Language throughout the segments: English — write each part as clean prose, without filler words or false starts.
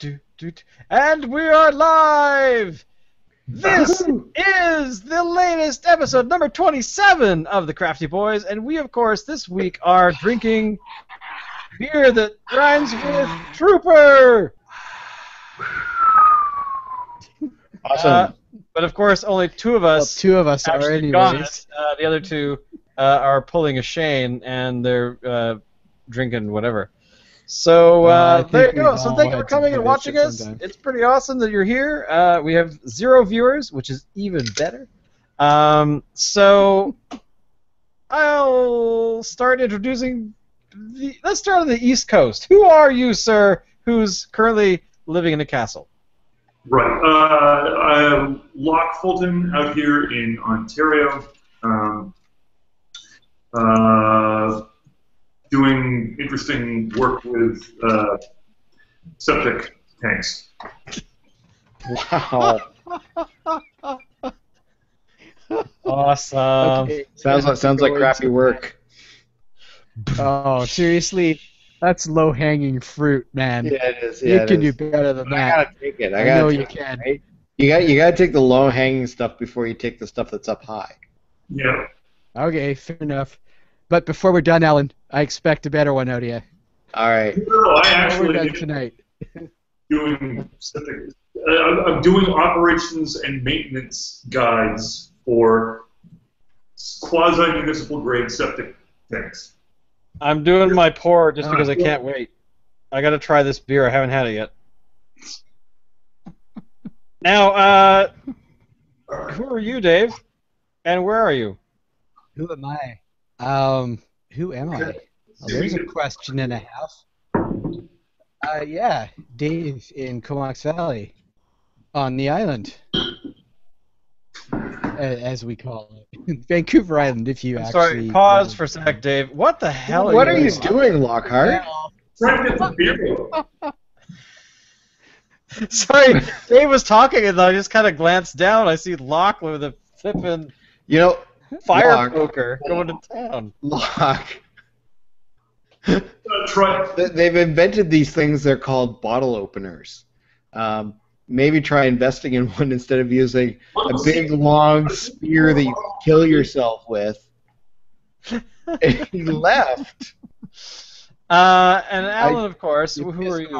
And we are live! This is the latest episode, number 27 of the Crafty Boys, and we, of course, this week are drinking beer that rhymes with Trooper! Awesome. But, of course, only two of us, are anyways. got it. The other two are pulling a Shane, and they're drinking whatever. So there you go. So thank you for coming and watching us. It's pretty awesome that you're here. We have 0 viewers, which is even better. So I'll start introducing. Let's start on the East Coast. Who are you, sir? Who's currently living in a castle? Right. I'm Locke Fulton out here in Ontario. Doing interesting work with septic tanks. Wow. Awesome. Okay. Sounds like crappy work. Oh, seriously? That's low-hanging fruit, man. Yeah, it is. You can do better than that. I gotta take it. I know you can. Right? You gotta take the low-hanging stuff before you take the stuff that's up high. Yeah. Okay, fair enough. But before we're done, Alan, I expect a better one out of you. All right. No, I actually We're done tonight. doing septic. I'm doing operations and maintenance guides for quasi-municipal grade septic tanks. I'm doing my pour just because I can't wait. I gotta try this beer. I haven't had it yet. Now, who are you, Dave? And where are you? Who am I? Who am I? Well, there's a question and a half. Yeah, Dave in Comox Valley, on the island, as we call it, Vancouver Island. If you Sorry, pause for a sec, Dave. What the hell? What are you doing, Lockhart? Trying to get the beer. Sorry, Dave was talking and I just kind of glanced down. I see Locke with a flippin' fire poker going to town. Locke. They've invented these things. They're called bottle openers. Maybe try investing in one instead of using a big long spear that you can kill yourself with. And he left. And Alan, of course. Who are you?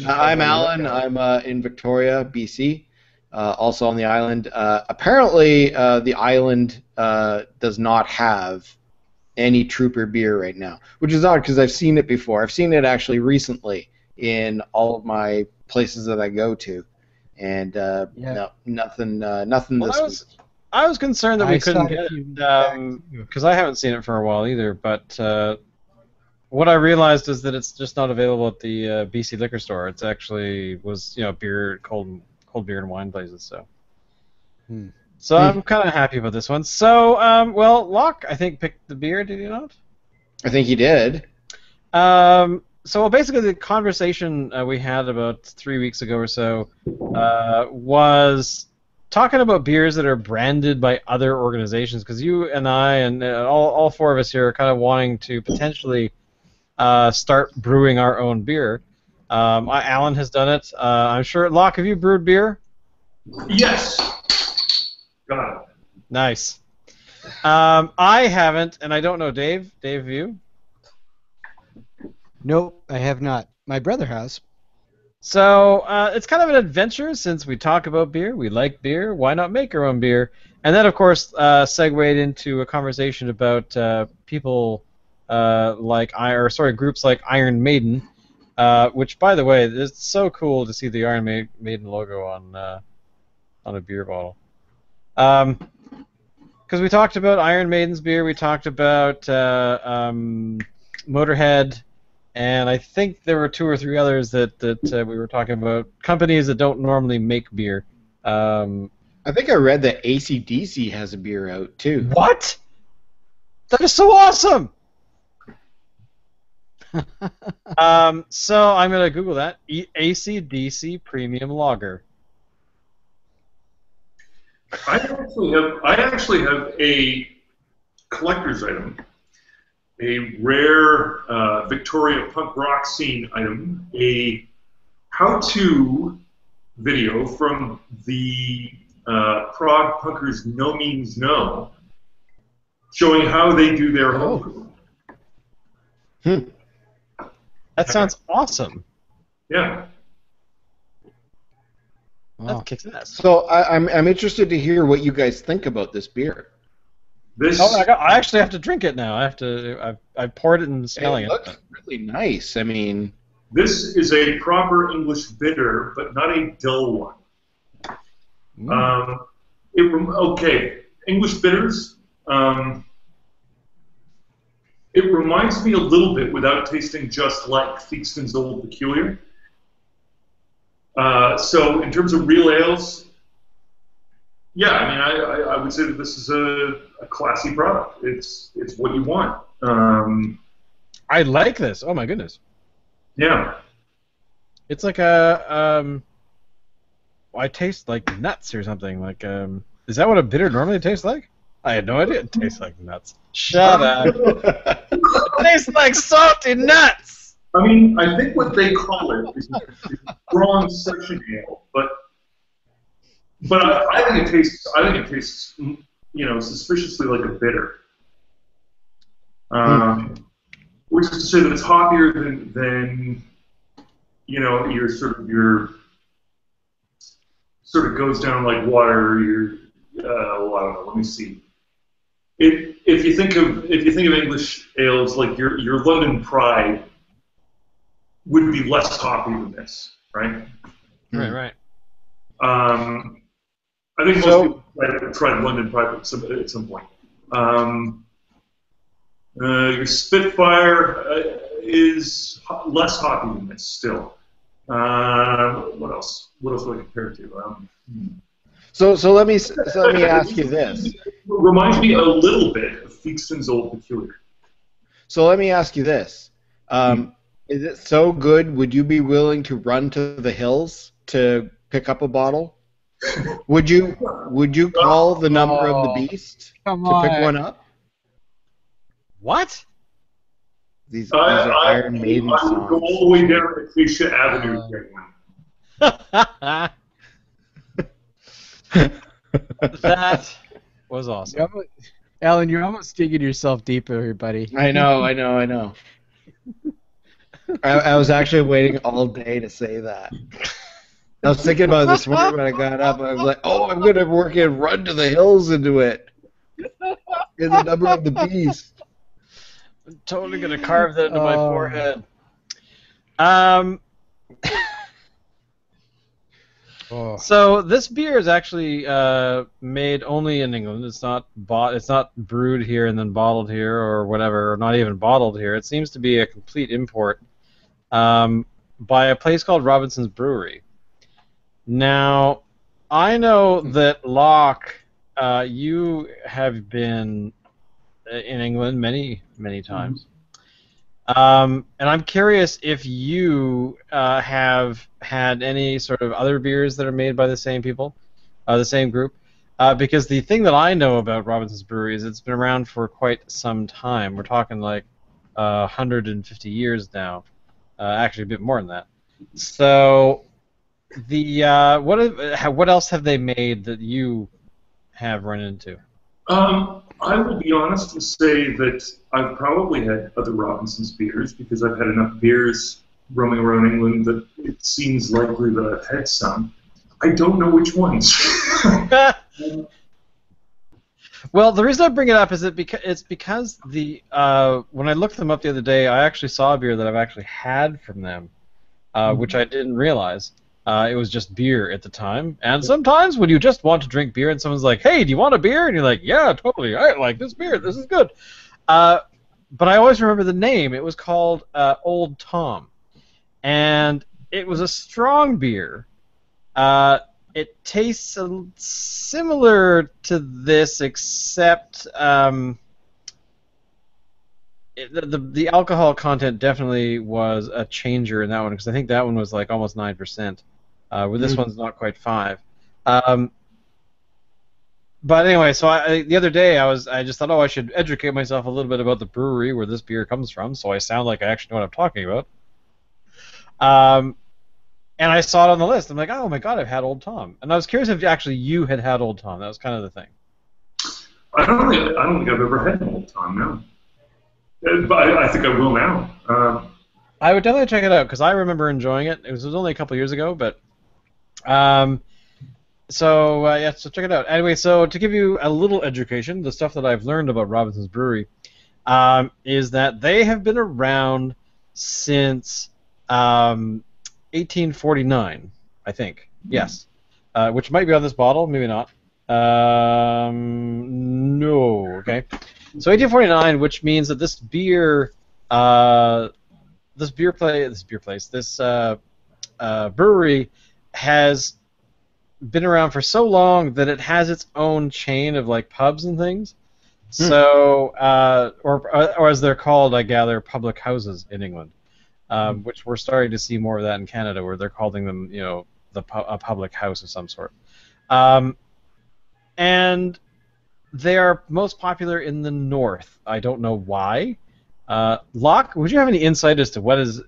I'm Alan. I'm in Victoria, BC. Also on the island. Apparently, the island does not have any Trooper beer right now, which is odd because I've seen it before. I've seen it actually recently in all of my places that I go to, and no, nothing. Nothing this week. I was concerned that we couldn't get it because I haven't seen it for a while either. But what I realized is that it's just not available at the BC liquor store. It's actually was beer, cold beer and wine places. So. So I'm kind of happy about this one. So, well, Locke, I think, picked the beer, did he not? I think he did. So basically the conversation we had about 3 weeks ago or so was talking about beers that are branded by other organizations, because you and I and all 4 of us here are kind of wanting to potentially start brewing our own beer. Alan has done it. I'm sure. Locke, have you brewed beer? Yes. Got it. Nice. I haven't, and I don't know. Dave, have you? Nope, I have not. My brother has. So it's kind of an adventure since we talk about beer. We like beer. Why not make our own beer? And then, of course, segued into a conversation about people groups like Iron Maiden, which, by the way, it's so cool to see the Iron Maiden logo on a beer bottle. Because we talked about Iron Maiden's beer, we talked about Motorhead, and I think there were 2 or 3 others that we were talking about, companies that don't normally make beer. I think I read that AC/DC has a beer out, too. What? That is so awesome! So I'm going to Google that. AC/DC Premium Lager. I actually have a collector's item, a rare Victoria punk rock scene item, a how-to video from the Prague Punkers No Means No, showing how they do their homebrew. That sounds awesome. Yeah. Wow. That kicks ass. So I'm interested to hear what you guys think about this beer. This I actually have to drink it now. I poured it and smelling It it. looks really nice. I mean, this is a proper English bitter, but not a dull one. Okay, English bitters. It reminds me a little bit, without tasting just like Theakston's Old Peculiar. So in terms of real ales, yeah, I mean, I would say that this is a classy product. It's what you want. I like this. Oh my goodness. Yeah. It's like a I taste like nuts or something. Like is that what a bitter normally tastes like? I had no idea it tastes like nuts. Shut up. It tastes like salty nuts. I mean, I think what they call it is strong session ale, but I think it tastes, suspiciously like a bitter. Which is to say that it's hoppier than your sort of goes down like water. I don't know. Let me see. If you think of English ales, like your London Pride would be less hoppy than this, right? Right. I think most people tried London Pride at some point. Your Spitfire is less hoppy than this still. What else? What else do I compare it to? so let me ask you this. It reminds me a little bit of Theakston's Old Peculiar. So let me ask you this. Is it so good, would you be willing to run to the hills to pick up a bottle? Would you call the number of the beast to pick one up? What? These are Iron Maiden songs. I would go all the way down to Acacia Avenue to get one. That was awesome. Alan, you're almost digging yourself deeper here, buddy. I know. I was actually waiting all day to say that. I was thinking about it this morning when I got up. I was like, oh, I'm going to work in Run to the Hills into it. In the number of the beast. I'm totally going to carve that into my forehead. So this beer is actually made only in England. It's not brewed here and then bottled here or whatever, or not even bottled here. It seems to be a complete import by a place called Robinson's Brewery. Now, I know that Locke, you have been in England many, many times. And I'm curious if you have had any sort of other beers that are made by the same people, the same group, because the thing that I know about Robinson's Brewery is it's been around for quite some time. We're talking like 150 years now, actually a bit more than that. So, what else have they made that you have run into? I will be honest and say that I've probably had other Robinson's beers because I've had enough beers roaming around England that it seems likely that I've had some. I don't know which ones. Well, the reason I bring it up is it's because when I looked them up the other day, I actually saw a beer that I've actually had from them, which I didn't realize. It was just beer at the time. And sometimes when you just want to drink beer and someone's like, hey, do you want a beer? And you're like, yeah, totally. I like this beer. This is good. But I always remember the name. It was called Old Tom. And it was a strong beer. It tastes similar to this, except the alcohol content definitely was a changer in that one, because I think that one was like almost 9%. Where this one's not quite 5. But anyway, so the other day I just thought, I should educate myself a little bit about the brewery where this beer comes from, so I sound like I actually know what I'm talking about. And I saw it on the list. I'm like, oh my god, I've had Old Tom. And I was curious if actually you had Old Tom. That was kind of the thing. I don't think I've ever had an Old Tom, no. But I think I will now. I would definitely check it out because I remember enjoying it. It was only a couple years ago, but so check it out. Anyway, so to give you a little education, the stuff that I've learned about Robinson's Brewery is that they have been around since 1849, I think. Yes, which might be on this bottle, maybe not. No. Okay. So 1849, which means that this brewery has been around for so long that it has its own chain of like pubs and things. So, or as they're called, I gather, public houses in England, which we're starting to see more of that in Canada, where they're calling them, a public house of some sort. And they are most popular in the north. I don't know why. Locke, would you have any insight as to what is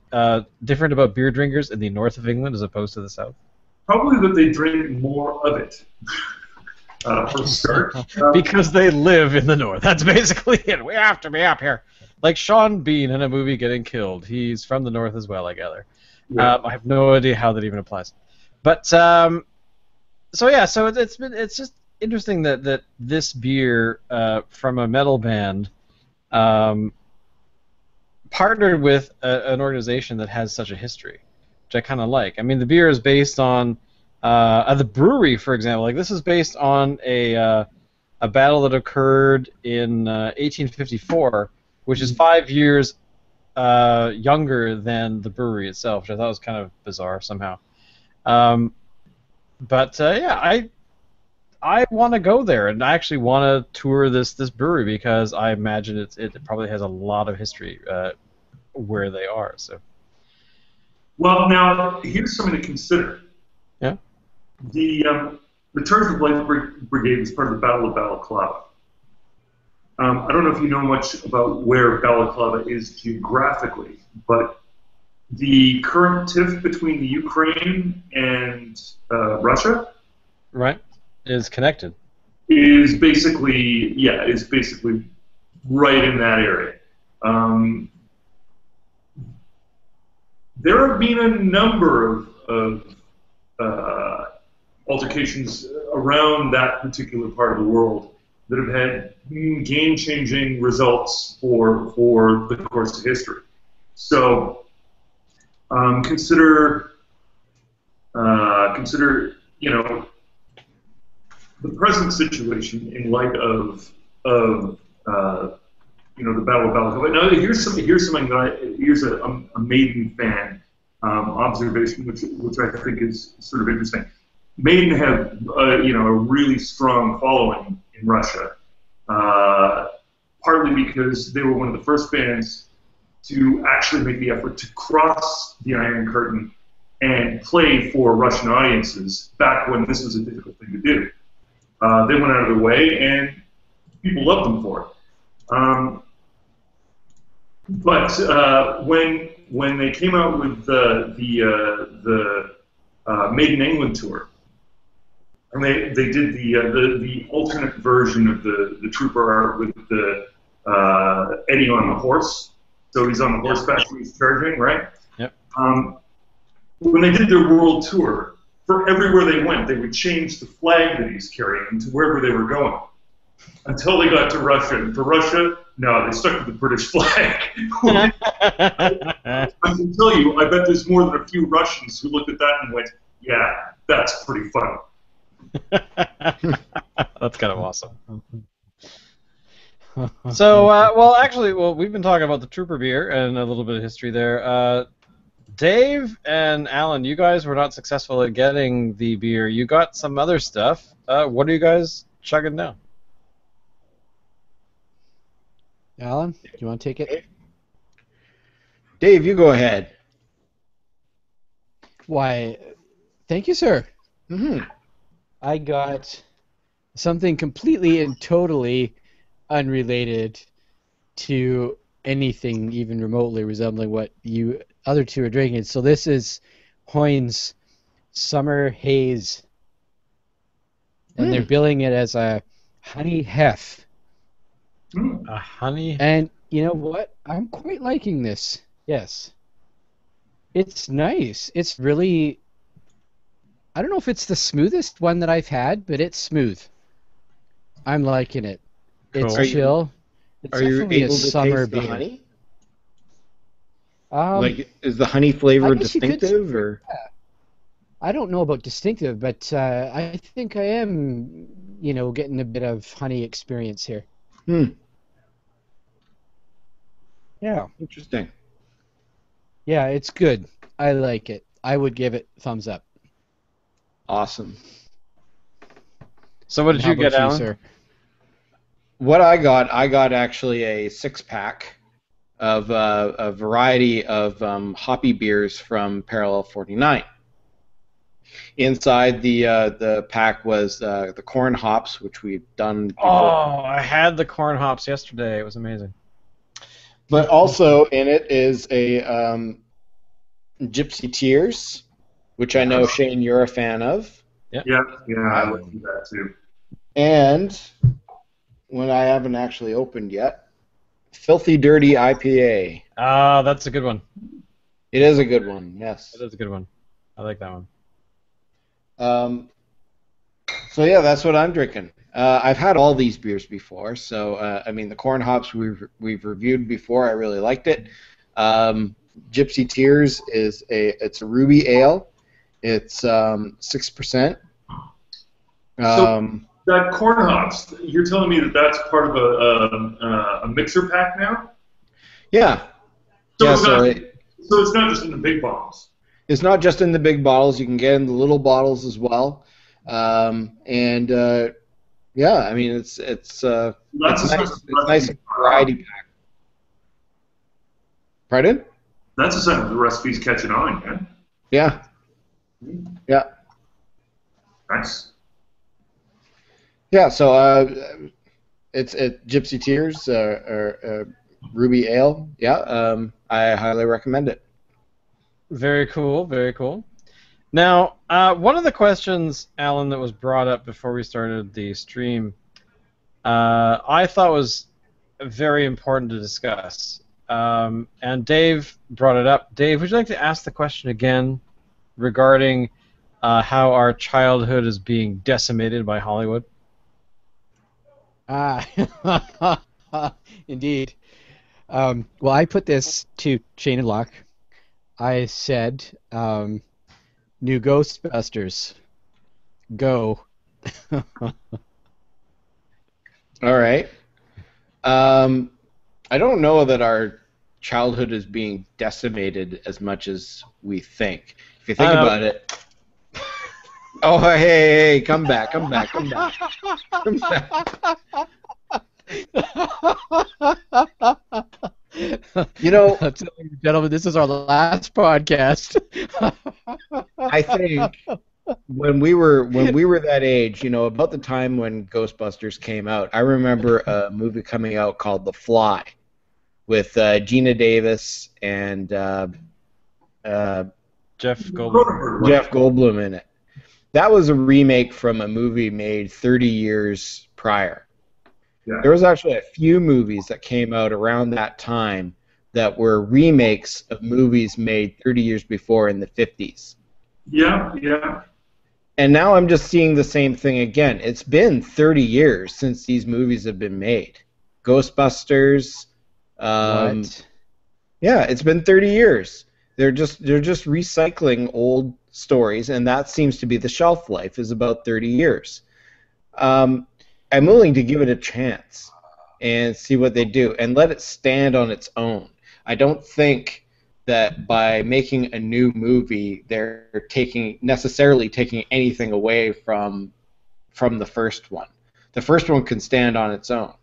different about beer drinkers in the north of England as opposed to the south? Probably that they drink more of it. For a start. Because they live in the north. That's basically it. We have to be up here. Like Sean Bean in a movie getting killed. He's from the north as well, I gather. Yeah. I have no idea how that even applies. But so it's just interesting that this beer from a metal band partnered with an organization that has such a history, which I kind of like. I mean, the beer is based on the brewery, for example. Like this is based on a battle that occurred in 1854, which is 5 years younger than the brewery itself, which I thought was kind of bizarre somehow. I want to go there, and I actually want to tour this brewery because I imagine it probably has a lot of history where they are. So. Well, now here's something to consider. Yeah. The Returns of Light Brigade was part of the Battle of Balaclava. I don't know if you know much about where Balaclava is geographically, but the current tiff between the Ukraine and Russia, right, is connected. Is basically right in that area. There have been a number of altercations around that particular part of the world that have had game-changing results for the course of history. So consider the present situation in light of the Battle of Balaclava. Now here's a Maiden fan observation, which I think is sort of interesting. Maiden have a really strong following in Russia, partly because they were one of the first bands to actually make the effort to cross the Iron Curtain and play for Russian audiences back when this was a difficult thing to do. They went out of their way, and people loved them for it. But when they came out with the Made in England tour, and they did the alternate version of the Trooper art with the Eddie on the horse. So he's on the horseback and he's charging, right? Yep. When they did their world tour, for everywhere they went, they would change the flag that he's carrying to wherever they were going, until they got to Russia. And for Russia, no, they stuck with the British flag. I can tell you, I bet there's more than a few Russians who looked at that and went, yeah, that's pretty fun. That's kind of awesome. So, we've been talking about the Trooper beer and a little bit of history there. Dave and Alan, you guys were not successful at getting the beer. You got some other stuff. What are you guys chugging now? Alan, do you want to take it? Dave, you go ahead. Why, thank you, sir. Mm-hmm. I got something completely and totally unrelated to anything even remotely resembling what you other two are drinking. So this is Hoynes Summer Haze. And they're billing it as a honey hef. A honey. And you know what? I'm quite liking this. Yes. It's nice. It's really... I don't know if it's the smoothest one that I've had, but it's smooth. I'm liking it. It's Cool. chill. It's Are you definitely able a to summer taste the beer. honey? Like, Is the honey flavor I guess you could distinctive, or? I don't know about distinctive, but I think I am, getting a bit of honey experience here. Yeah. Interesting. Yeah, it's good. I like it. I would give it thumbs up. Awesome. So what did How you get, about you, Alan? sir? What I got actually a 6-pack of a variety of hoppy beers from Parallel 49. Inside the pack was the corn hops, which we've done before. Oh, I had the corn hops yesterday. It was amazing. But also in it is a Gypsy Tears, which I know, Shane, you're a fan of. Yeah, I would do that too. And one I haven't actually opened yet, Filthy Dirty IPA. Ah, that's a good one. It is a good one, yes. That is a good one. I like that one. So yeah, that's what I'm drinking. I've had all these beers before, so I mean the corn hops we've reviewed before. I really liked it. Gypsy Tears it's a ruby ale. It's 6%. So that corn hops, you're telling me that that's part of a mixer pack now? Yeah. So, Yeah, it's not just in the big bottles. It's not just in the big bottles. You can get in the little bottles as well. Yeah, I mean it's nice. It's nice variety pack. Pardon? That's a sign of the recipe's catching on, Yeah. Yeah. Nice. Yeah. So it's Gypsy Tears or Ruby Ale. Yeah. I highly recommend it. Very cool. Very cool. Now, one of the questions, Alan, that was brought up before we started the stream, I thought was very important to discuss. And Dave brought it up. Dave, would you like to ask the question again regarding how our childhood is being decimated by Hollywood? Indeed. Well, I put this to Shane and Locke. I said, new Ghostbusters. Go. All right. I don't know that our childhood is being decimated as much as we think. If you think about it. Oh, hey, come back. Come back. You know, Gentlemen, this is our last podcast. I think when we were that age, about the time when Ghostbusters came out, I remember a movie coming out called The Fly with Gina Davis and Jeff Goldblum. Jeff Goldblum in it. That was a remake from a movie made 30 years prior. Yeah. There was actually a few movies that came out around that time that were remakes of movies made 30 years before in the 50s. Yeah. And now I'm just seeing the same thing again. It's been 30 years since these movies have been made. Ghostbusters. What? Yeah, it's been 30 years. They're just recycling old stories, and that seems to be the shelf life, is about 30 years. I'm willing to give it a chance and see what they do and let it stand on its own. I don't think that by making a new movie they're necessarily taking anything away from the first one. The first one can stand on its own.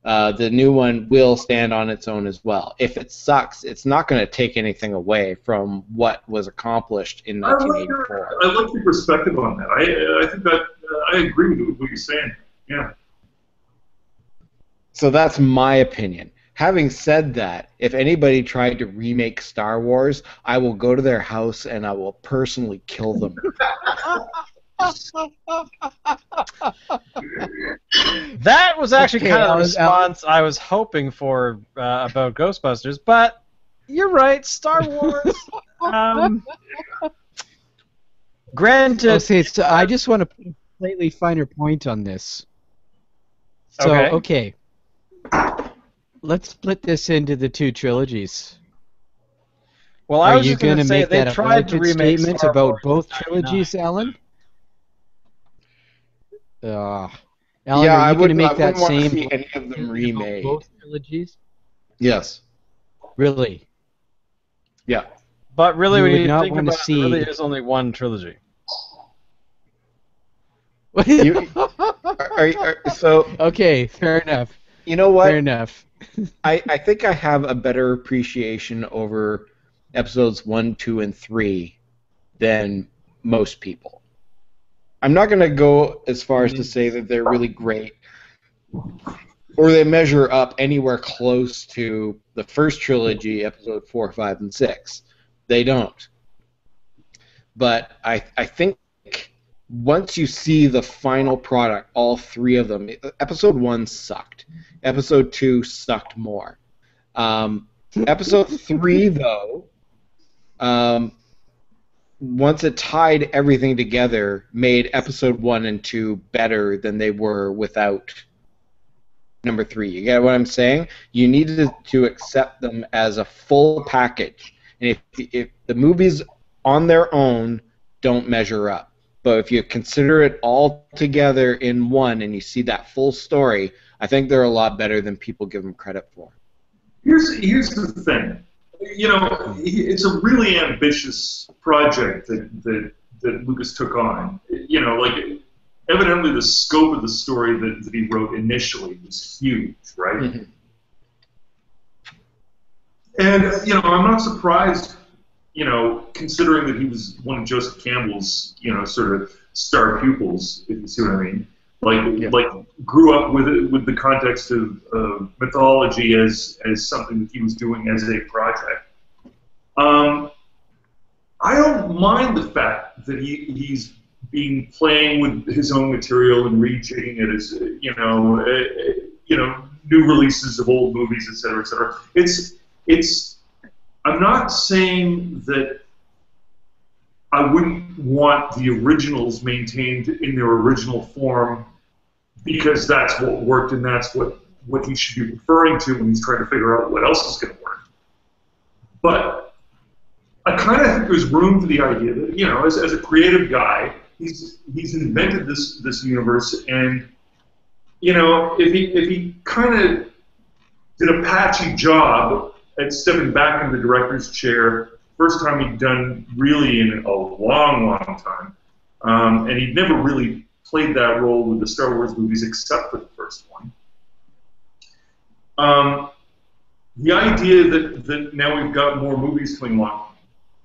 The new one will stand on its own as well. If it sucks, it's not going to take anything away from what was accomplished in 1984. I like your perspective on that. I think that I agree with what you're saying. Yeah. So that's my opinion. Having said that, if anybody tried to remake Star Wars, I will go to their house and I will personally kill them. That was actually Okay, kind of the Alan, response I was hoping for about Ghostbusters, but you're right, Star Wars. Granted, Okay, so I just want to put a slightly finer point on this. So, okay. Let's split this into the two trilogies. Well, I Are was you just going going to to say make they that a tried to blanket remake statement Star about Wars both in trilogies, 99. Alan? Alan, Yeah, are you going to make I that wouldn't want to same see any of them statement about remade. both trilogies? Yes. Really? Yeah. But really, You when would you not think want to about it, there really see. is only one trilogy. So, Okay, fair enough. you know what? Fair enough. I think I have a better appreciation over episodes 1, 2, and 3 than most people. I'm not going to go as far as to say that they're really great or they measure up anywhere close to the first trilogy, episode 4, 5, and 6. They don't. But I think once you see the final product, all three of them, episode 1 sucked. Episode 2 sucked more. Episode 3, though, once it tied everything together, made episode 1 and 2 better than they were without number 3. You get what I'm saying? You needed to accept them as a full package. And if the movies on their own don't measure up, but if you consider it all together in one and you see that full story, I think they're a lot better than people give them credit for. Here's the thing. You know, it's a really ambitious project that Lucas took on. You know, like, evidently the scope of the story that he wrote initially was huge, right? Mm-hmm. And, you know, I'm not surprised, you know, considering that he was one of Joseph Campbell's, you know, sort of star pupils, if you see what I mean. Like grew up with the context of mythology as something that he was doing as a project. I don't mind the fact that he's been playing with his own material and rejigging it as you know, new releases of old movies, et cetera, et cetera. It's. I'm not saying that I wouldn't want the originals maintained in their original form because that's what worked and that's what he should be referring to when he's trying to figure out what else is going to work. But I kind of think there's room for the idea that, you know, as a creative guy, he's invented this universe, and, you know, if he kind of did a patchy job at stepping back in the director's chair, first time he'd done really in a long time, and he'd never really played that role with the Star Wars movies except for the first one. The idea that now we've got more movies coming along,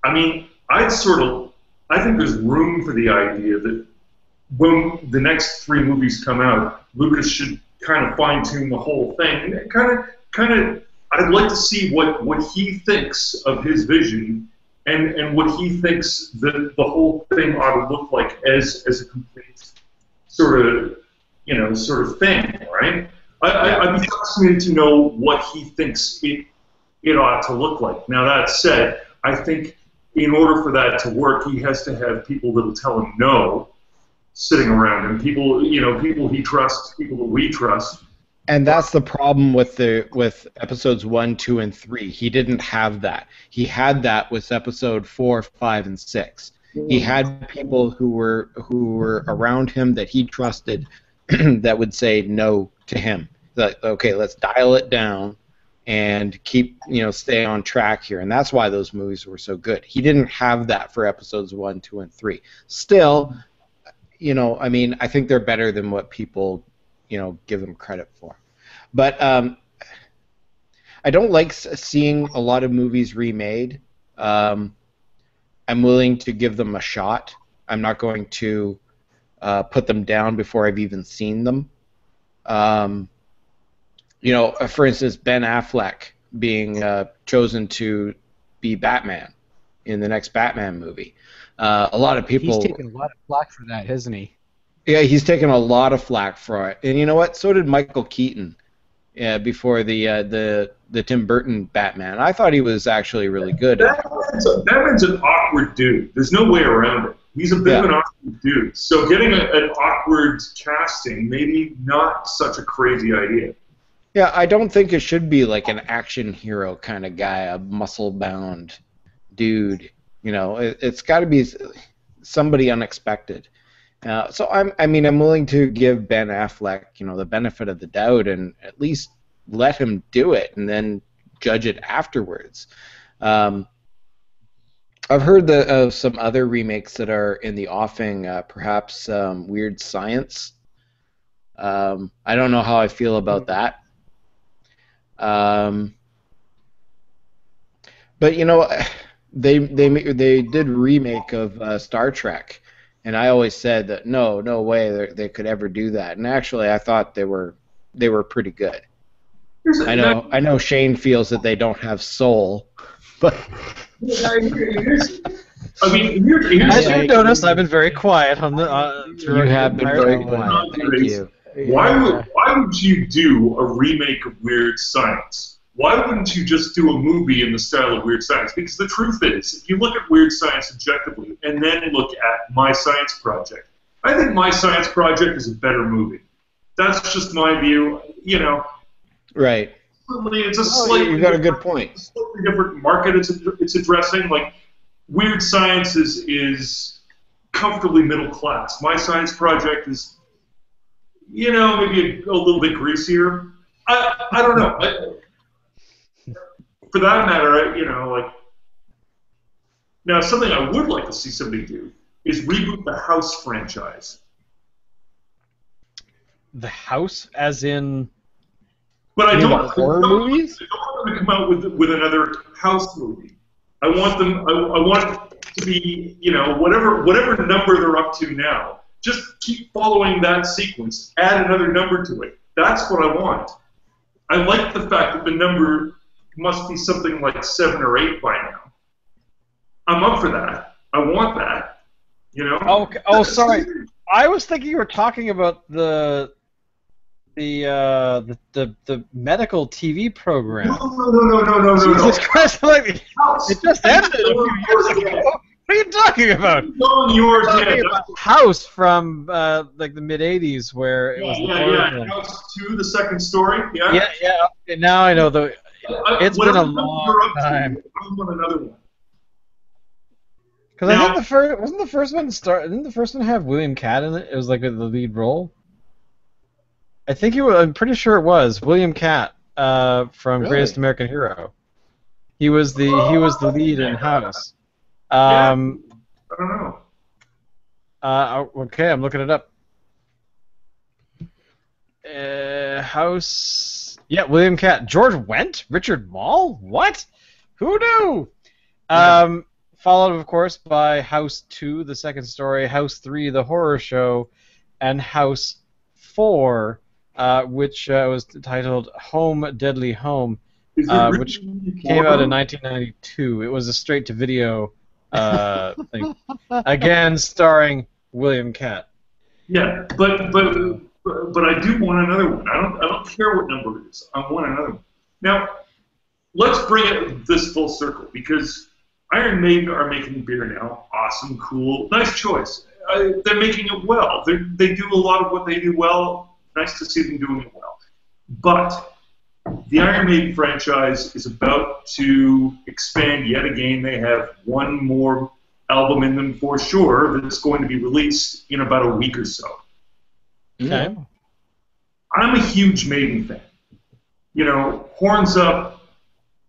I mean, I think there's room for the idea that when the next 3 movies come out, Lucas should kind of fine-tune the whole thing. And kind of, I'd like to see what he thinks of his vision and what he thinks that the whole thing ought to look like as a complete sort of thing, right? I'd be fascinated to know what he thinks it ought to look like. Now, that said, I think in order for that to work, he has to have people that'll tell him no sitting around him, people he trusts, people that we trust. And that's the problem with episodes 1, 2, and 3. He didn't have that. He had that with episode 4, 5, and 6. He had people who were around him that he trusted that would say no to him. Like, okay, let's dial it down and keep, stay on track here. And that's why those movies were so good. He didn't have that for episodes 1, 2, and 3. Still, I mean, I think they're better than what people, give them credit for. But I don't like seeing a lot of movies remade. I'm willing to give them a shot. I'm not going to put them down before I've even seen them. for instance, Ben Affleck being chosen to be Batman in the next Batman movie. A lot of people. He's taken a lot of flack for that, hasn't he? Yeah, he's taken a lot of flack for it, and you know what? So did Michael Keaton. Before the Tim Burton Batman, I thought he was actually really good. Batman's an awkward dude. There's no way around it. He's a bit of an awkward dude. So getting an awkward casting, maybe not such a crazy idea. Yeah, I don't think it should be like an action hero kind of guy, a muscle-bound dude. It's got to be somebody unexpected. So I'm willing to give Ben Affleck, the benefit of the doubt and at least let him do it and then judge it afterwards. I've heard of some other remakes that are in the offing, perhaps Weird Science. I don't know how I feel about that. But they did remake of Star Trek. And I always said that no way they could ever do that. And actually, I thought they were pretty good. I know Shane feels that they don't have soul, but I mean, as you noticed, I've been very quiet on the. You have been very quiet. Thank you. Why would you do a remake of Weird Science? Why wouldn't you just do a movie in the style of Weird Science? Because the truth is, if you look at Weird Science objectively and then look at My Science Project, I think My Science Project is a better movie. That's just my view. Right. It's a slightly you got a good point. Slightly different market it's addressing. Like Weird Science is comfortably middle class. My Science Project is, maybe a little bit greasier. I don't know. For that matter, now something I would like to see somebody do is reboot the House franchise. The House, as in. But I don't want horror movies. I don't want them to come out with another House movie. I want them. I want it to be whatever number they're up to now. Just keep following that sequence. Add another number to it. That's what I want. I like the fact that the number must be something like 7 or 8 by now. I'm up for that. I want that. Okay. Oh, sorry. I was thinking you were talking about the medical TV program. No. Jesus Christ! It just ended a few years ago. What are you talking about? Yours, House from the mid '80s, where it was House 2, the second story. Yeah. Okay, now I know it's been a long time. I want another one. Because I think wasn't the first one didn't the first one have William Catt in it? It was like the lead role. I'm pretty sure it was William Catt from Greatest American Hero. He was the lead in House. I don't know. Okay, I'm looking it up. House. Yeah, William Catt. George Wendt? Richard Mall? What? Who knew? Followed, of course, by House 2, the second story, House 3, the horror show, and House 4, which was titled Home, Deadly Home, which came out in 1992. It was a straight-to-video thing. Again, starring William Catt. Yeah, but I do want another one. I don't care what number it is. I want another one. Now, let's bring this full circle, because Iron Maiden are making beer now. Awesome, cool, nice choice. They're making it well. They do a lot of what they do well. Nice to see them doing it well. But the Iron Maiden franchise is about to expand yet again. They have one more album in them for sure that's going to be released in about a week or so. Okay. I'm a huge Maiden fan. Horns Up,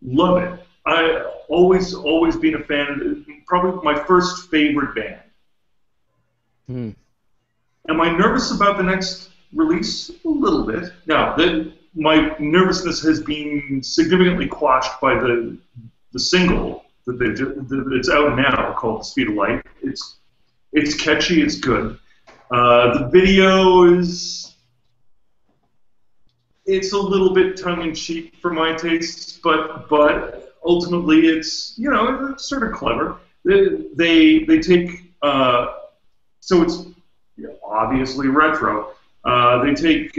love it. I always been a fan. Probably my first favorite band. Am I nervous about the next release? A little bit. Now, my nervousness has been significantly quashed by the single that's out now called "The Speed of Light." It's catchy. It's good. The video is it's a little bit tongue-in-cheek for my tastes, but ultimately it's it's sort of clever. They take so it's obviously retro. They take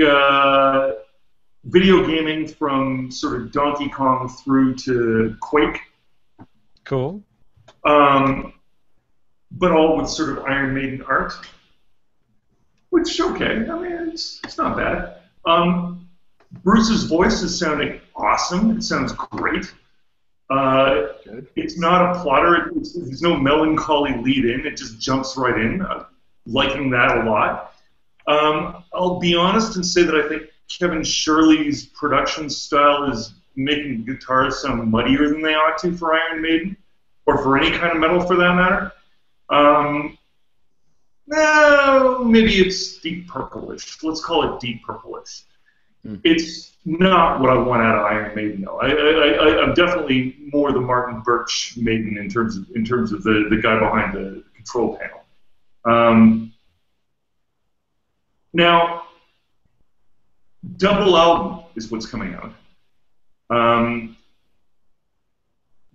video gaming from sort of Donkey Kong through to Quake. Cool. But all with sort of Iron Maiden art, which okay. I mean, it's not bad. Bruce's voice is sounding awesome. It sounds great. It's not a plotter. There's no melancholy lead-in. It just jumps right in. Liking that a lot. I'll be honest and say that I think Kevin Shirley's production style is making guitars sound muddier than they ought to for Iron Maiden, or for any kind of metal for that matter. No, maybe it's deep purplish. Let's call it deep purplish. It's not what I want out of Iron Maiden, though. I'm definitely more the Martin Birch Maiden in terms of the guy behind the control panel. Now, double album is what's coming out.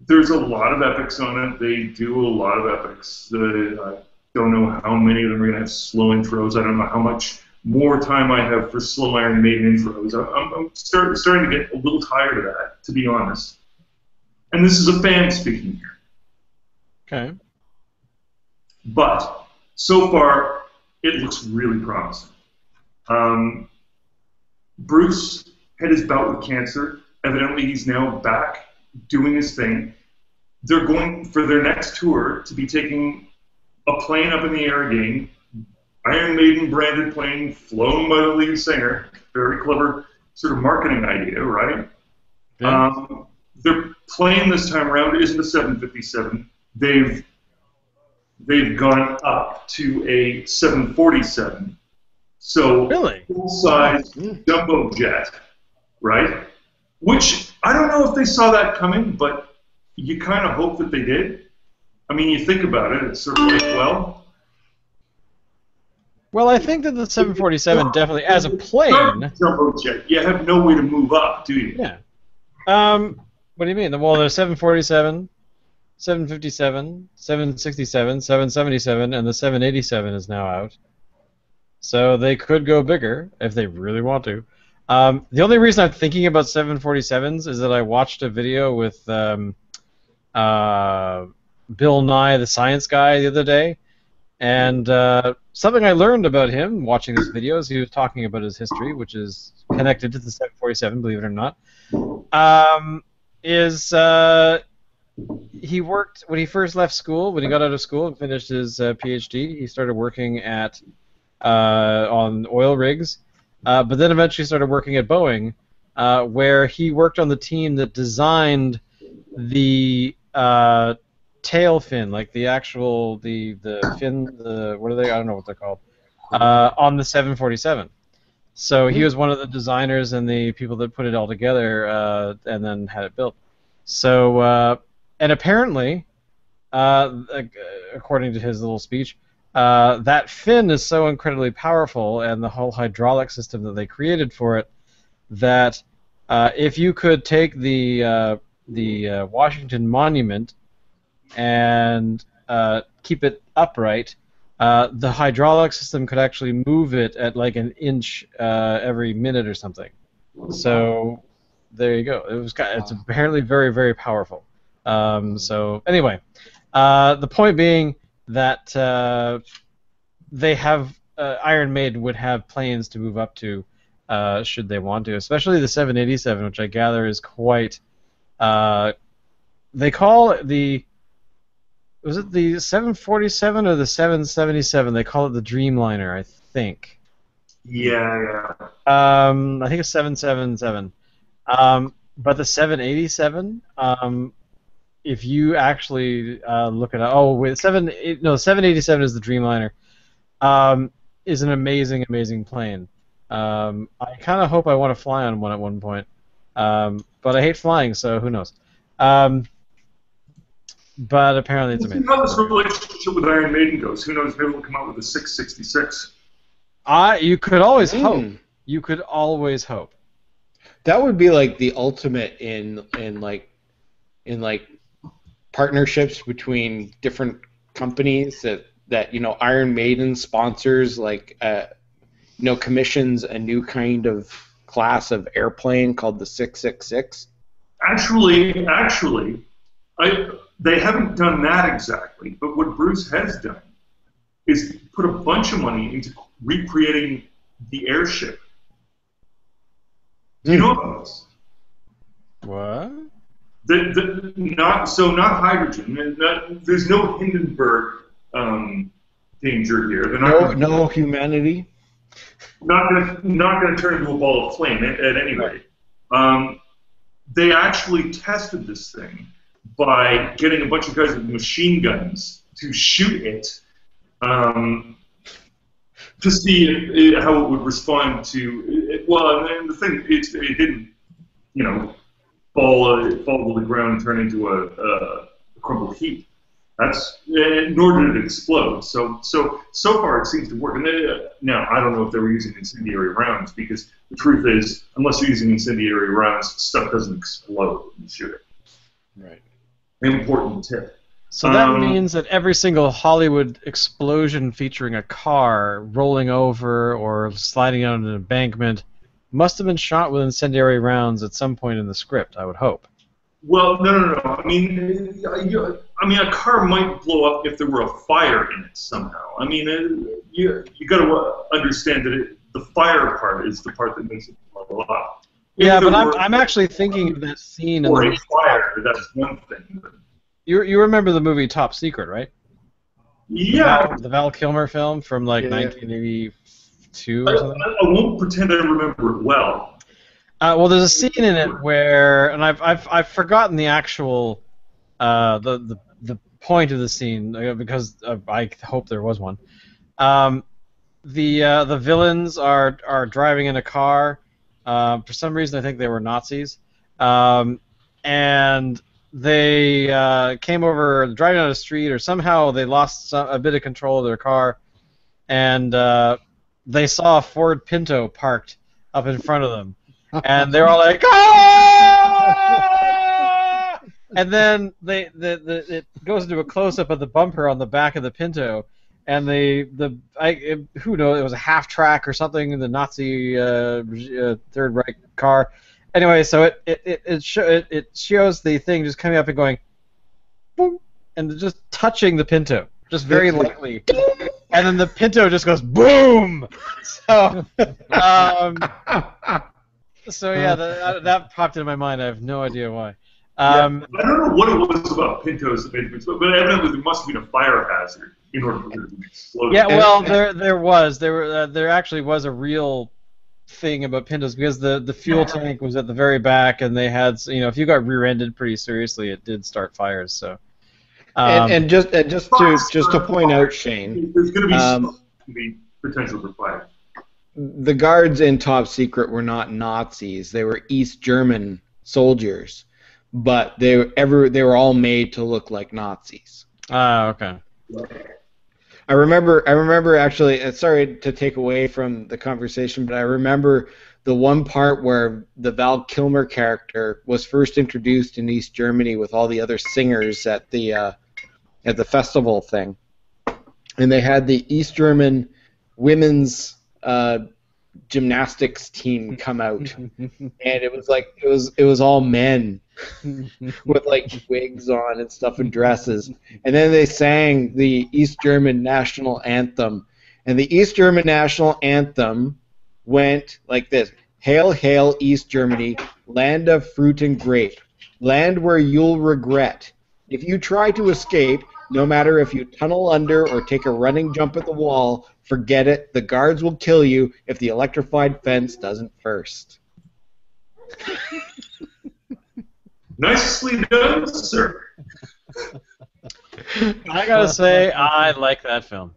There's a lot of epics on it. They do a lot of epics. I don't know how many of them are going to have slow intros. I don't know how much more time I have for slow Iron Maiden intros. I'm starting to get a little tired of that, to be honest. And this is a fan speaking here. Okay. But so far, it looks really promising. Bruce had his bout with cancer. Evidently, he's now back doing his thing. They're going for their next tour to be taking a plane up in the air again, Iron Maiden branded plane flown by the lead singer. Very clever sort of marketing idea, right? Yeah. Their plane this time around isn't a 757. They've gone up to a 747. So really? Full-size jumbo jet, right? Which I don't know if they saw that coming, but you kind of hope that they did. I mean, you think about it, it's sort of like, well, I think that the 747 definitely, as a plane... Jumbo jet. You have no way to move up, do you? Yeah. What do you mean? Well, there's 747, 757, 767, 777, and the 787 is now out. So they could go bigger if they really want to. The only reason I'm thinking about 747s is that I watched a video with Bill Nye, the science guy, the other day, and something I learned about him watching these videos, he was talking about his history, which is connected to the 747, believe it or not, he worked, when he first left school, when he got out of school and finished his PhD, he started working at on oil rigs, but then eventually started working at Boeing, where he worked on the team that designed the tail fin, like the actual the fin, what are they? I don't know what they're called, on the 747. So he was one of the designers and the people that put it all together and then had it built. So and apparently, according to his little speech, that fin is so incredibly powerful, and the whole hydraulic system that they created for it, that if you could take the Washington Monument and keep it upright, the hydraulic system could actually move it at like an inch every minute or something. So there you go. It's apparently very, very powerful. So anyway, the point being that they have Iron Maiden would have planes to move up to should they want to, especially the 787, which I gather is quite. They call it the. Was it the 747 or the 777? They call it the Dreamliner, I think. Yeah. I think it's 777. But the 787, if you actually look at it, 787 is the Dreamliner. Is an amazing, amazing plane. I kind of hope I want to fly on one at one point, but I hate flying, so who knows. But apparently it's amazing. How this relationship with Iron Maiden goes? Who knows? Maybe we'll come out with a 666. You could always hope. You could always hope. That would be like the ultimate in partnerships between different companies that Iron Maiden sponsors commissions a new kind of class of airplane called the 666. Actually, they haven't done that exactly. But what Bruce has done is put a bunch of money into recreating the airship. Do you know about this? What? Not hydrogen. There's no Hindenburg danger here. They're not no humanity. Not going to turn into a ball of flame at any rate. They actually tested this thing by getting a bunch of guys with machine guns to shoot it to see how it would respond to. Well, and the thing it didn't, fall to the ground and turn into a crumbled heap. Nor did it explode. So far it seems to work. And now I don't know if they were using incendiary rounds, because the truth is, unless you're using incendiary rounds, stuff doesn't explode when you shoot it. Right. Important tip. So that means that every single Hollywood explosion featuring a car rolling over or sliding down an embankment must have been shot with incendiary rounds at some point in the script, I would hope. Well, no. I mean, a car might blow up if there were a fire in it somehow. I mean, you got to understand that the fire part is the part that makes it blow up. Yeah, but I'm actually thinking of that scene. Or a fire, that's one thing. But you remember the movie Top Secret, right? Yeah. The Val Kilmer film from 1982 or something? I won't pretend I remember it well. Well, there's a scene in it where, and I've forgotten the actual the point of the scene because I hope there was one. The villains are driving in a car. For some reason, I think they were Nazis, and they came over driving down a street, or somehow they lost a bit of control of their car, and they saw a Ford Pinto parked up in front of them. And they're all like, ah! And then it goes into a close-up of the bumper on the back of the Pinto, and who knows, it was a half-track or something in the Nazi Third Reich car. Anyway, so it shows the thing just coming up and going, boom, and just touching the Pinto, just very lightly, and then the Pinto just goes boom. So. So yeah, that popped into my mind. I have no idea why. I don't know what it was about Pintos that made it, but evidently there must have been a fire hazard in order for it to explode. Yeah, well, there actually was a real thing about Pintos, because the fuel tank was at the very back, and they had, if you got rear-ended pretty seriously, it did start fires. So. And just to point out, Shane, there's going to be potential for fire. The guards in Top Secret were not Nazis. They were East German soldiers, but they were all made to look like Nazis. Okay. I remember actually, sorry to take away from the conversation, but I remember the one part where the Val Kilmer character was first introduced in East Germany with all the other singers at the festival thing, and they had the East German women's gymnastics team come out, and it was all men with wigs on and stuff and dresses, and then they sang the East German national anthem, and the East German national anthem went like this: "Hail, hail, East Germany, land of fruit and grape, land where you'll regret. If you try to escape, no matter if you tunnel under or take a running jump at the wall, forget it. The guards will kill you if the electrified fence doesn't first." Nicely done, sir. I gotta say, I like that film.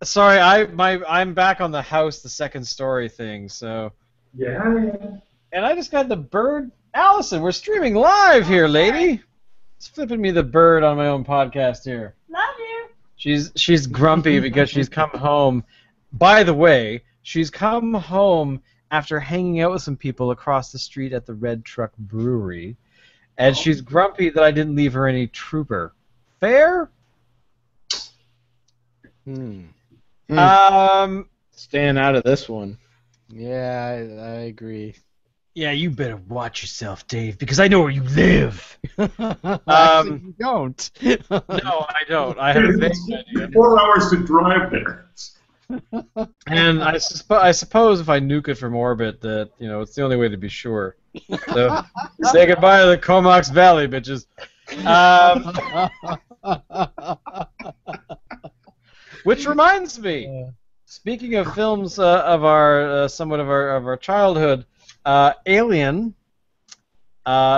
Sorry, I'm back on the house, the second story thing. So. Yeah. And I just got the bird. Allison, we're streaming live here, lady. It's flipping me the bird on my own podcast here. Love you. She's grumpy because she's come home By the way, she's come home after hanging out with some people across the street at the Red Truck Brewery, and she's grumpy that I didn't leave her any trooper. Fair? Staying out of this one. Yeah, I agree. Yeah, you better watch yourself, Dave, because I know where you live. Actually, you don't. No, I don't. I have a vague idea. 4 hours to drive there. And I suppose if I nuke it from orbit, that it's the only way to be sure. So say goodbye to the Comox Valley, bitches. Which reminds me, speaking of films of our somewhat of our childhood, Alien,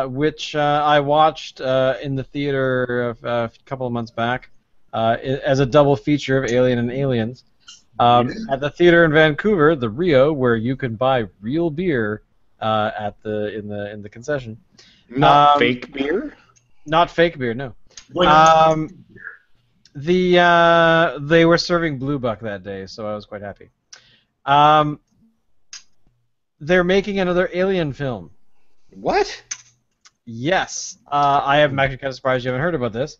which I watched in the theater a couple of months back as a double feature of Alien and Aliens. At the theater in Vancouver, the Rio, where you can buy real beer in the concession. Not fake beer? Not fake beer, no. Like, They were serving Blue Buck that day, so I was quite happy. They're making another Alien film. What? Yes. I am actually kind of surprised you haven't heard about this.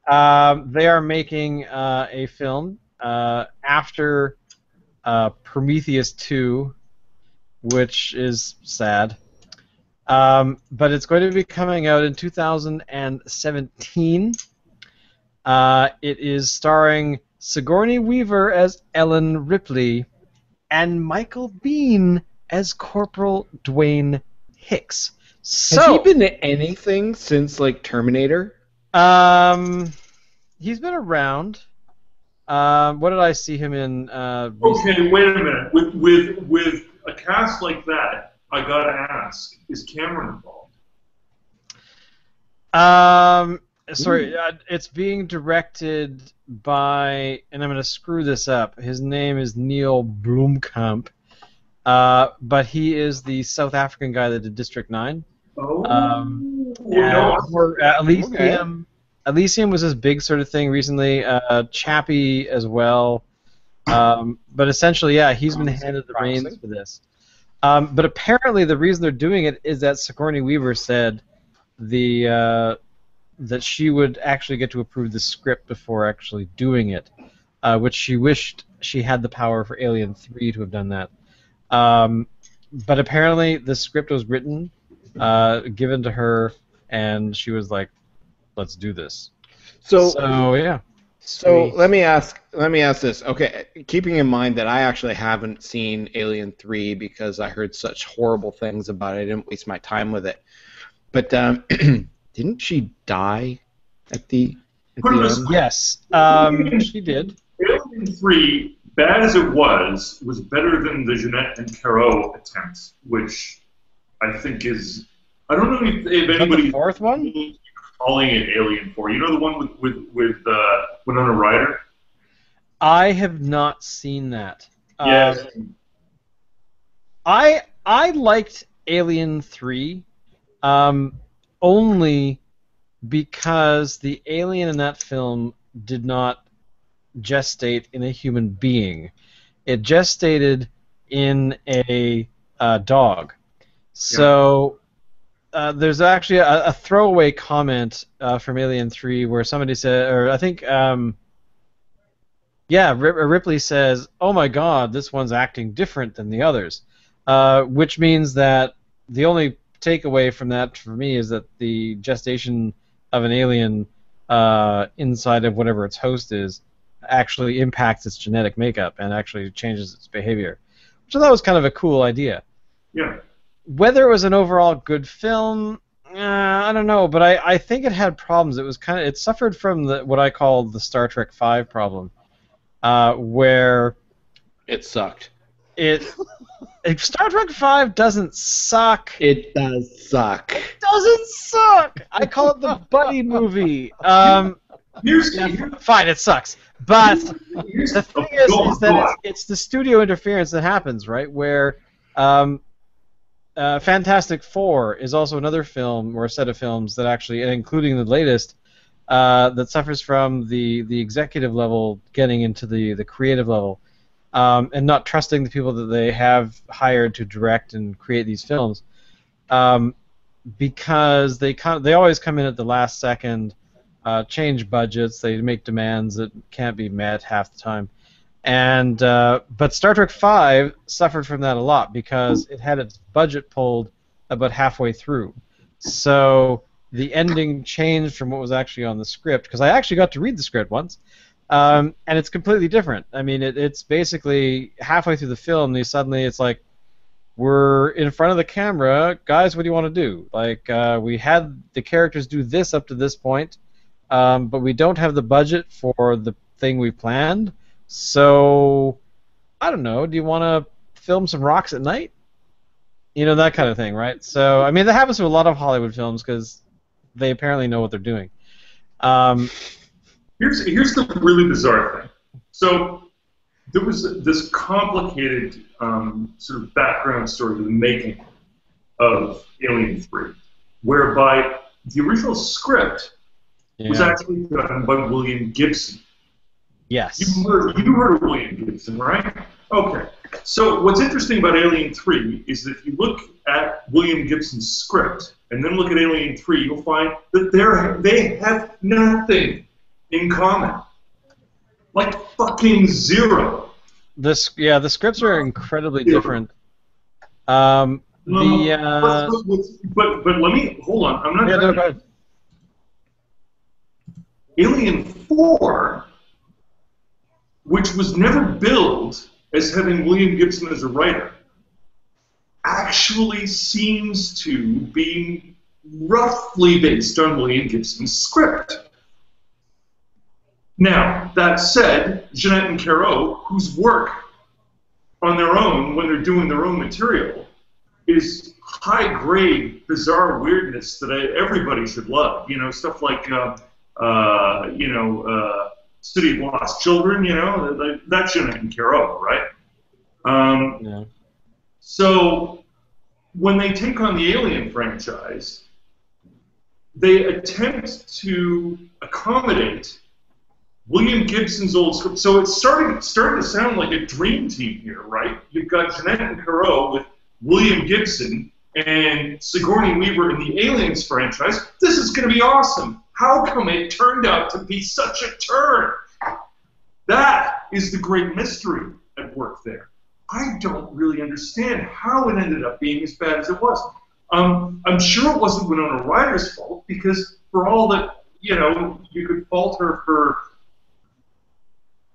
They are making a film after Prometheus 2, which is sad. But it's going to be coming out in 2017. It is starring Sigourney Weaver as Ellen Ripley and Michael Biehn as Corporal Dwayne Hicks. So, has he been in anything since like Terminator? He's been around. What did I see him in? okay, wait a minute. With a cast like that, I gotta ask: is Cameron involved? Sorry, it's being directed by, and I'm going to screw this up. His name is Neil Blomkamp, but he is the South African guy that did District 9. Oh, Elysium. Elysium was his big sort of thing recently. Chappie as well. But essentially, yeah, he's been handed the reins for this. But apparently, the reason they're doing it is that Sigourney Weaver said that she would actually get to approve the script before actually doing it, which she wished she had the power for Alien 3 to have done that. But apparently the script was written, given to her, and she was like, let's do this. So yeah. So let me ask this. Okay, keeping in mind that I actually haven't seen Alien 3 because I heard such horrible things about it, I didn't waste my time with it. But didn't she die at the end? Yes, she did. Alien 3, bad as it was better than the Jeanette and Caro attempt, which I think is... I don't know if anybody... The fourth one? Calling it Alien 4. You know the one with Winona Ryder? I have not seen that. Yes. I liked Alien 3 only because the alien in that film did not gestate in a human being. It gestated in a dog. So there's actually a throwaway comment from Alien 3 where somebody said, or I think, Ripley says, "Oh my God, this one's acting different than the others," which means that the only takeaway from that for me is that the gestation of an alien inside of whatever its host is actually impacts its genetic makeup and actually changes its behavior, which I thought was kind of a cool idea. Yeah. Whether it was an overall good film, I don't know, but I think it had problems. It suffered from what I call the Star Trek V problem, where it sucked. Star Trek V doesn't suck. It does suck. It doesn't suck. I call it the buddy movie. Fine, it sucks. But the thing is that it's the studio interference that happens, right? Where Fantastic Four is also another film or a set of films that actually, and including the latest, that suffers from the executive level getting into the creative level. and not trusting the people that they have hired to direct and create these films, because they always come in at the last second, change budgets, they make demands that can't be met half the time. And but Star Trek V suffered from that a lot because it had its budget pulled about halfway through. So the ending changed from what was actually on the script, because I actually got to read the script once, and it's completely different. I mean, it's basically halfway through the film, suddenly it's like, we're in front of the camera, guys, what do you want to do? Like, we had the characters do this up to this point, but we don't have the budget for the thing we planned, so I don't know, do you want to film some rocks at night? You know, that kind of thing, right? So, I mean, that happens to a lot of Hollywood films because they apparently know what they're doing. Here's the really bizarre thing. So there was this complicated sort of background story to the making of Alien 3, whereby the original script was actually done by William Gibson. Yes. You heard of William Gibson, right? Okay. So what's interesting about Alien 3 is that if you look at William Gibson's script and then look at Alien 3, you'll find that they have nothing in common. Like fucking zero. The scripts are incredibly different. But let me hold on. I'm not. No, go ahead. Alien 4, which was never billed as having William Gibson as a writer, actually seems to be roughly based on William Gibson's script. Now, that said, Jeanette and Caro, whose work on their own, when they're doing their own material, is high-grade, bizarre weirdness that everybody should love. You know, stuff like, City of Lost Children, you know, that's Jeanette and Caro, right? Yeah. So when they take on the Alien franchise, they attempt to accommodate William Gibson's old script. So it's starting to sound like a dream team here, right? You've got Jeanette and Caro with William Gibson and Sigourney Weaver in the Aliens franchise. This is going to be awesome. How come it turned out to be such a turn? That is the great mystery at work there. I don't really understand how it ended up being as bad as it was. I'm sure it wasn't Winona Ryder's fault, because for all that, you know, you could fault her for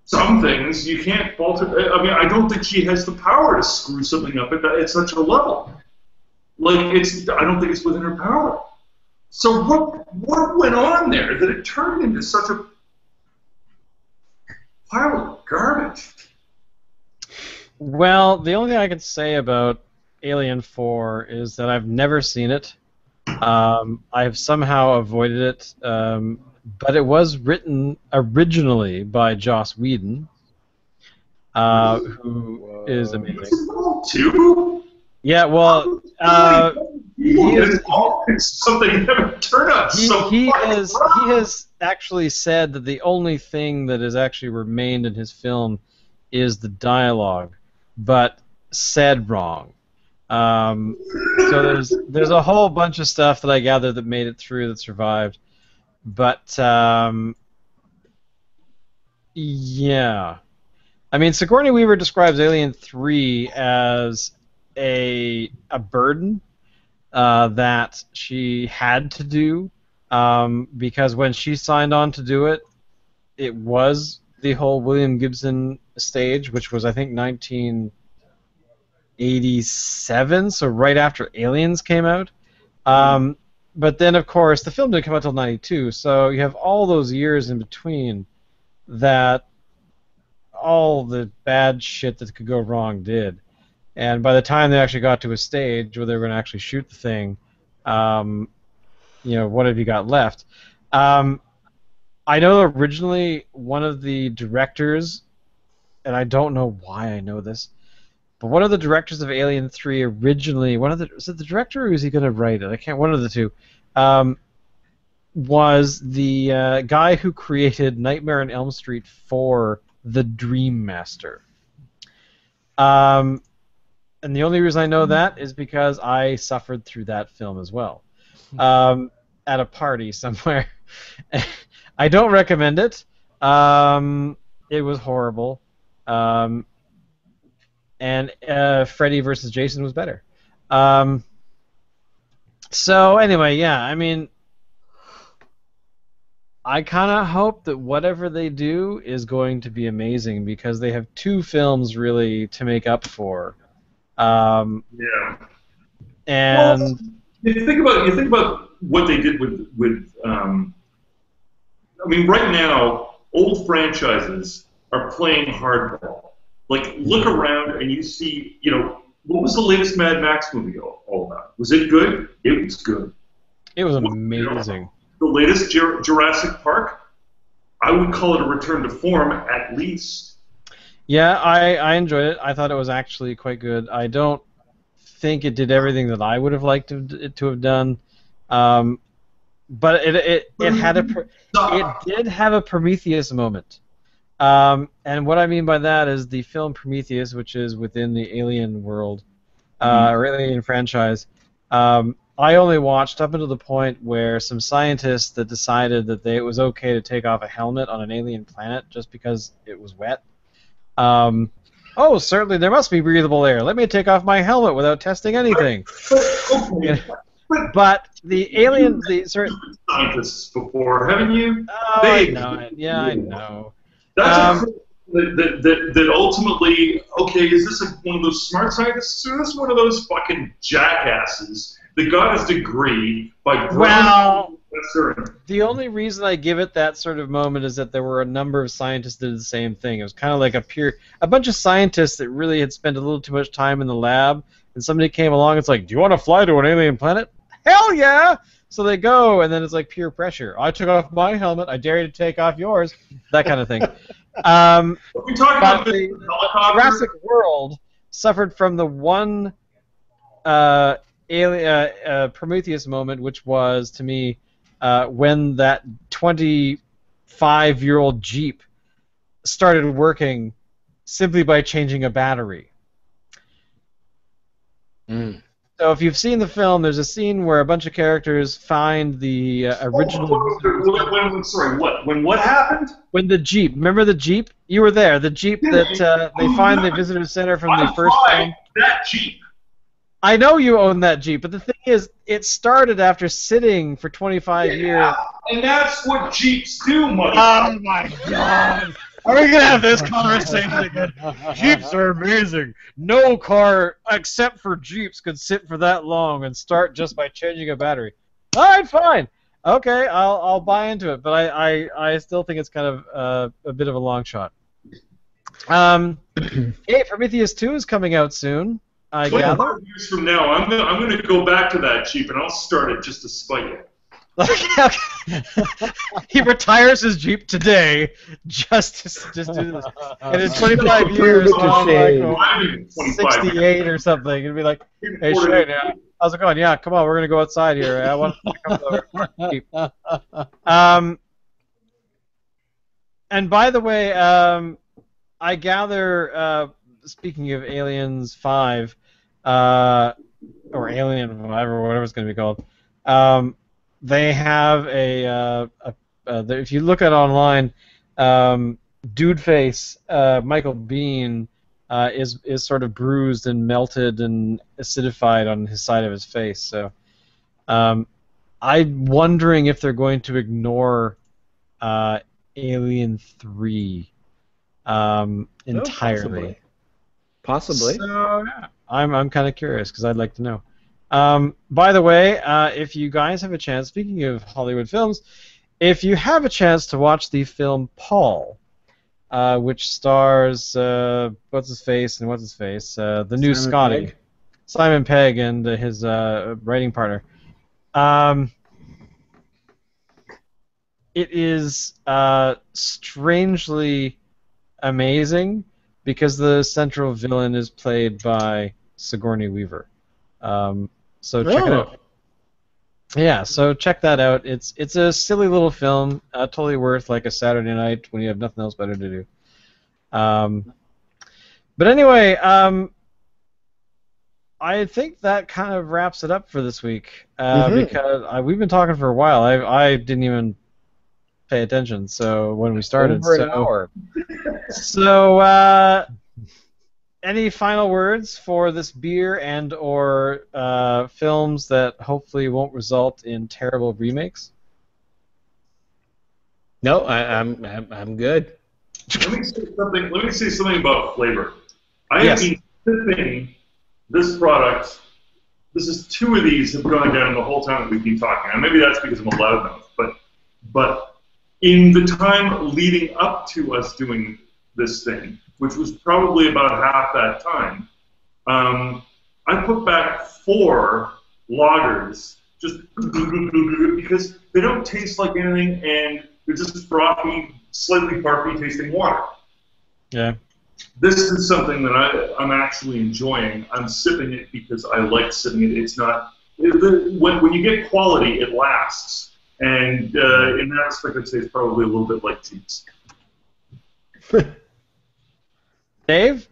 some things, you can't fault her. I mean, I don't think she has the power to screw something up at such a level. Like, I don't think it's within her power. So what went on there that it turned into such a pile of garbage? Well, the only thing I can say about Alien 4 is that I've never seen it. I've somehow avoided it, but it was written originally by Joss Whedon, who is amazing. Too? Yeah, well, it's something that never turned out. He has actually said that the only thing that has actually remained in his film is the dialogue, but said wrong. So there's a whole bunch of stuff that I gather that made it through, that survived, but yeah. I mean, Sigourney Weaver describes Alien 3 as a burden that she had to do, because when she signed on to do it, it was the whole William Gibson stage, which was, I think, 1987, so right after Aliens came out. But then, of course, the film didn't come out until 92, so you have all those years in between that all the bad shit that could go wrong did. And by the time they actually got to a stage where they were going to actually shoot the thing, you know, what have you got left? I know originally one of the directors, and I don't know why I know this, but one of the directors of Alien 3 originally, was it the director or was he going to write it? I can't. One of the two. Was the guy who created Nightmare on Elm Street 4, The Dream Master. Um, and the only reason I know that is because I suffered through that film as well, at a party somewhere. I don't recommend it. It was horrible. Um, and Freddy versus Jason was better. So anyway, yeah, I mean, I kind of hope that whatever they do is going to be amazing because they have two films really to make up for. Yeah. Well, And you think about what they did with I mean, right now, old franchises are playing hardball. Like, look around and you see, what was the latest Mad Max movie all about? Was it good? It was good. it was amazing. The latest Jurassic Park, I would call it a return to form at least. Yeah, I enjoyed it. I thought it was actually quite good. I don't think it did everything that I would have liked it to have done, but it did have a Prometheus moment. And what I mean by that is the film Prometheus, which is within the Alien world or Alien franchise. I only watched up until the point where some scientists that decided that it was okay to take off a helmet on an alien planet just because it was wet. Oh, certainly there must be breathable air. Let me take off my helmet without testing anything. But the alien, Scientists before, haven't you? Oh, I know it. Yeah, I know. That's that ultimately, okay, is this one of those smart scientists or is this one of those fucking jackasses that got his degree by the only reason I give it that sort of moment is that there were a number of scientists that did the same thing. It was kind of like a bunch of scientists that really had spent a little too much time in the lab, and somebody came along. It's like, do you want to fly to an alien planet? Hell yeah! So they go, and then it's like peer pressure. I took off my helmet. I dare you to take off yours. That kind of thing. We talking about the helicopter? Jurassic World suffered from the one Prometheus moment, which was, to me, when that 25-year-old Jeep started working simply by changing a battery. So if you've seen the film, there's a scene where a bunch of characters find the original... Sorry, what? When what happened? When the Jeep, remember the Jeep? You were there. The Jeep that they find the visitor center from the first film. That Jeep. I know you own that Jeep, but the thing is, it started after sitting for 25 years. And that's what Jeeps do, Oh my God! Are we gonna have this conversation again? Jeeps are amazing. No car except for Jeeps could sit for that long and start just by changing a battery. All right, fine. Okay, I'll buy into it, but I still think it's kind of a bit of a long shot. Hey, Prometheus 2 is coming out soon. I gather. 25 years from now, I'm gonna go back to that Jeep and I'll start it just to spite you. He retires his Jeep today just to do this. And in 25 years, like 68 or something, it'd be like, hey, Shane, how's it going? Yeah, come on, we're going to go outside here. I want to come over. Jeep. And by the way, I gather, speaking of Aliens 5, or Alien, whatever it's going to be called, they have if you look at online, Dude Face, Michael Biehn, is sort of bruised and melted and acidified on his side of his face. So I'm wondering if they're going to ignore Alien 3 entirely. Possibly. So, yeah, I'm kind of curious because I'd like to know. By the way, if you guys have a chance, speaking of Hollywood films, if you have a chance to watch the film Paul, which stars what's his face, the new Scotty, Simon Pegg, and his writing partner. It is strangely amazing because the central villain is played by Sigourney Weaver. So check it out. Yeah, so check that out. It's a silly little film, totally worth like a Saturday night when you have nothing else better to do. But anyway, I think that kind of wraps it up for this week because we've been talking for a while. I didn't even pay attention when we started. Over an hour. So, any final words for this beer and/or films that hopefully won't result in terrible remakes? No, I'm good. Let me say something about flavor. I have been sipping this product. This is 2 of these have gone down the whole time that we've been talking. And maybe that's because I'm a loudmouth, but in the time leading up to us doing this thing, which was probably about half that time, I put back 4 lagers just because they don't taste like anything and they're just frothy, slightly barfy tasting water. Yeah. This is something that I'm actually enjoying. I'm sipping it because I like sipping it. It's not when you get quality, it lasts, and in that respect, I'd say it's probably a little bit like cheese. Dave?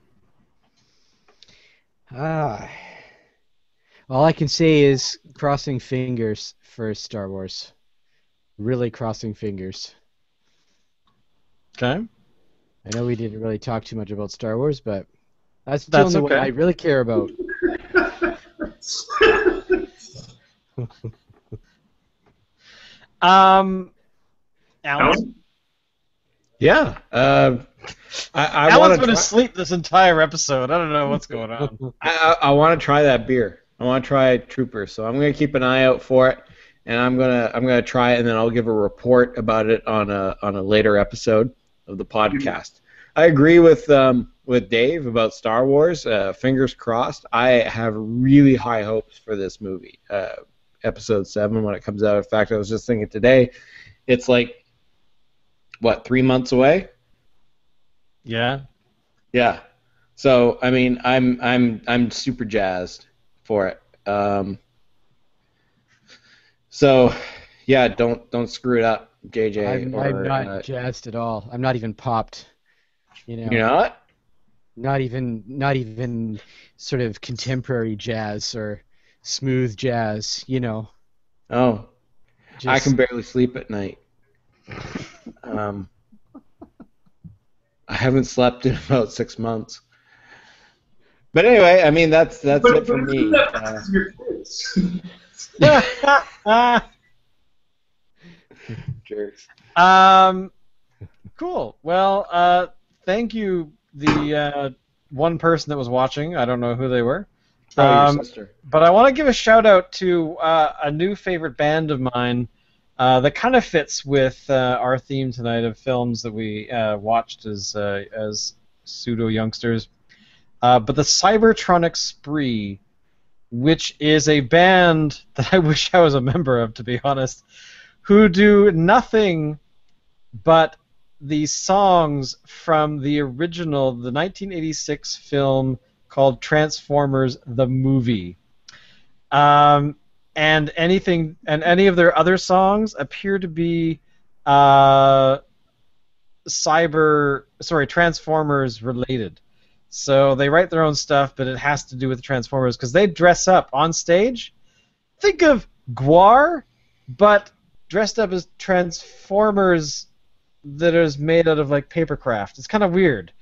All I can say is crossing fingers for Star Wars. Really crossing fingers. Okay. I know we didn't really talk too much about Star Wars, but that's the only one I really care about. Alan? Yeah. Alan's been asleep this entire episode. I don't know what's going on. I want to try that beer. I want to try Trooper, so I'm going to keep an eye out for it, and I'm gonna try it, and then I'll give a report about it on a later episode of the podcast. I agree with Dave about Star Wars. Fingers crossed. I have really high hopes for this movie, Episode 7, when it comes out. In fact, I was just thinking today, it's like, what, 3 months away? Yeah. Yeah. So I mean, I'm super jazzed for it. So yeah, don't screw it up, JJ. I'm not jazzed at all. I'm not even popped. You know. You're not? Not even sort of contemporary jazz or smooth jazz. You know. Oh. I can barely sleep at night. I haven't slept in about 6 months. But anyway, I mean that's it for me. Jerks. Cool. Well, thank you, the one person that was watching. I don't know who they were. Probably your sister. But I want to give a shout out to a new favorite band of mine that kind of fits with our theme tonight of films that we watched as pseudo youngsters. But the Cybertronic Spree, which is a band that I wish I was a member of, to be honest, who do nothing but the songs from the original, the 1986 film called Transformers: The Movie. And any of their other songs appear to be Transformers related. So they write their own stuff, but it has to do with Transformers because they dress up on stage. Think of Gwar, but dressed up as Transformers that is made out of like papercraft. It's kind of weird.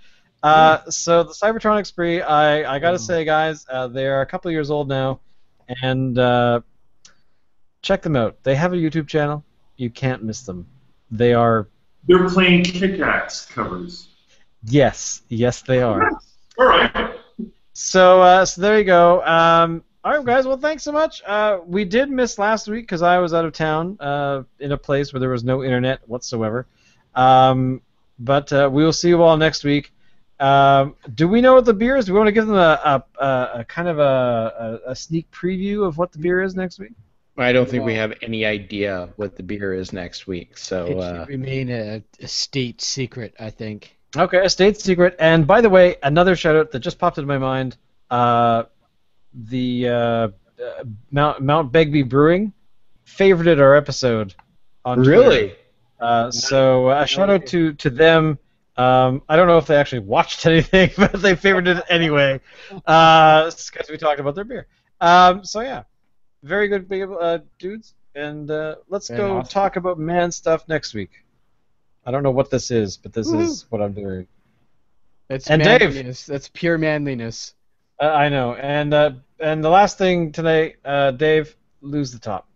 So the Cybertronic Spree, I gotta say, guys, they are a couple of years old now, and check them out. They have a YouTube channel. You can't miss them. They're playing Kick-Ass covers. Yes, they are. All right. So there you go. All right, guys. Well, thanks so much. We did miss last week because I was out of town in a place where there was no internet whatsoever. But we will see you all next week. Do we know what the beer is? Do we want to give them a kind of a sneak preview of what the beer is next week? I don't think we have any idea what the beer is next week. So it should remain a state secret, I think. Okay, a state secret. And by the way, another shout out that just popped into my mind. The Mount Begbie Brewing favorited our episode on Twitter. Really? So a shout out to them I don't know if they actually watched anything, but they favorited it anyway, because we talked about their beer. So yeah, very good, dudes, and let's Very go awesome. talk about man stuff next week. I don't know what this is, but this is what I'm doing. It's And Dave, manliness. That's pure manliness. I know, and the last thing tonight, Dave, lose the top.